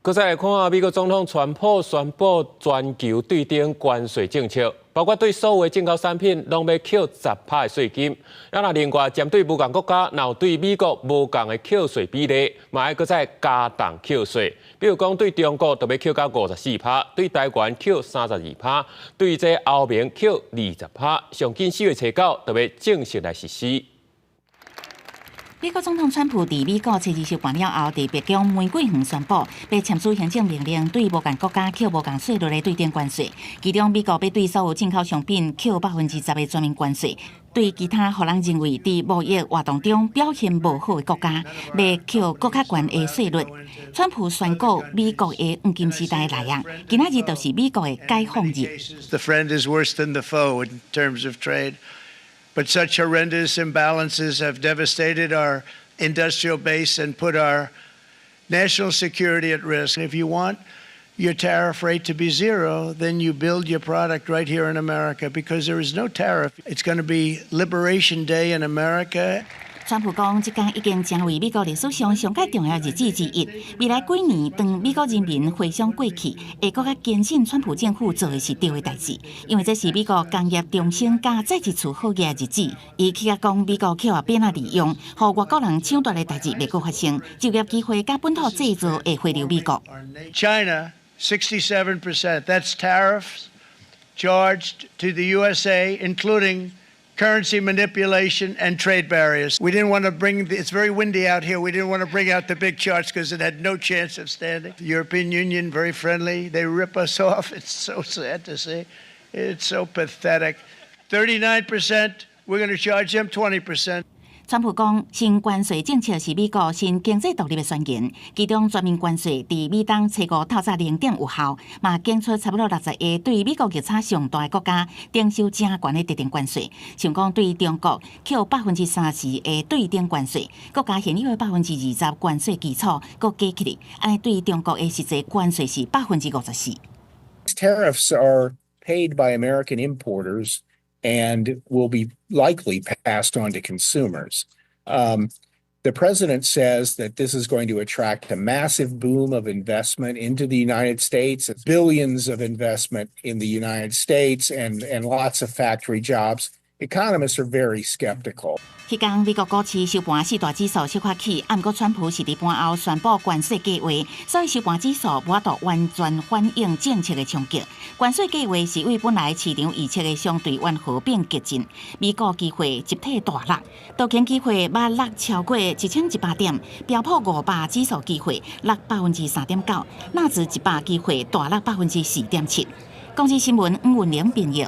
搁再来看啊，美国总统川普宣布全球对顶关税政策，包括对所有的进口产品拢要扣10%的税金。那另外针对不同国家，若有对美国无同的扣税比例，嘛要搁再加重扣税。比如讲，对中国就要扣到54%，对台湾扣32%，对这欧盟扣20%，上近4月初9就要正式来实施。 美国总统川普伫美国7日收办了后，伫白宫玫瑰园宣布，要签署行政命令，对无共国家扣无共税率的对顶关税。其中，美国要对所有进口商品扣10%的全面关税；对其他互人认为伫贸易活动中表现无好的国家，要扣更较悬的税率。川普宣告美国的黄金时代来啊，今仔日就是美国的解放日。 The friend is worse than the foe in terms of trade. But such horrendous imbalances have devastated our industrial base and put our national security at risk. If you want your tariff rate to be zero, then you build your product right here in America because there is no tariff. It's going to be Liberation Day in America. 川普讲，这天已经成为美国历史上上界重要日子之一。未来几年，当美国人民回想过去，会更加坚信川普政府做的是对的代志，因为这是美国工业重新加再一次好嘅日子。伊企业讲，美国扣啊变啊利用，互外国人抢夺的代志袂阁发生，就业机会甲本土制造会回流美国。China, 67%. That's tariffs charged to the USA, including currency manipulation and trade barriers. We didn't want to it's very windy out here. We didn't want to bring out the big charts because it had no chance of standing. The European Union, very friendly. They rip us off. It's so sad to see. It's so pathetic. 39%, we're going to charge them 20%. 川普讲，新关税政策是美国新经济独立的宣言，其中全面关税伫美当初5透早0点有效，嘛检出差不多60个对美国逆差上大的国家征收正悬的特定关税，像讲对中国扣30%的对顶关税，国家现有的20%关税基础，搁加起来，安尼对中国的实际关税是54%。Tariffs are paid by American importers and will be likely passed on to consumers. The president says that this is going to attract a massive boom of investment into the United States, billions of investment in the United States, and lots of factory jobs. Economists are very skeptical. 迄天美国股市收盘4大指数小可起，不过川普是伫盘后宣布关税计划，所以收盘指数无法度完全反映政策的冲击。关税计划是为本来市场预测的相对温和变激进，美国机会集体大落，道琼机会把落超过1100点，标普500指数机会落3.9%，纳指100机会大落4.7%。公司新闻吴文玲编译。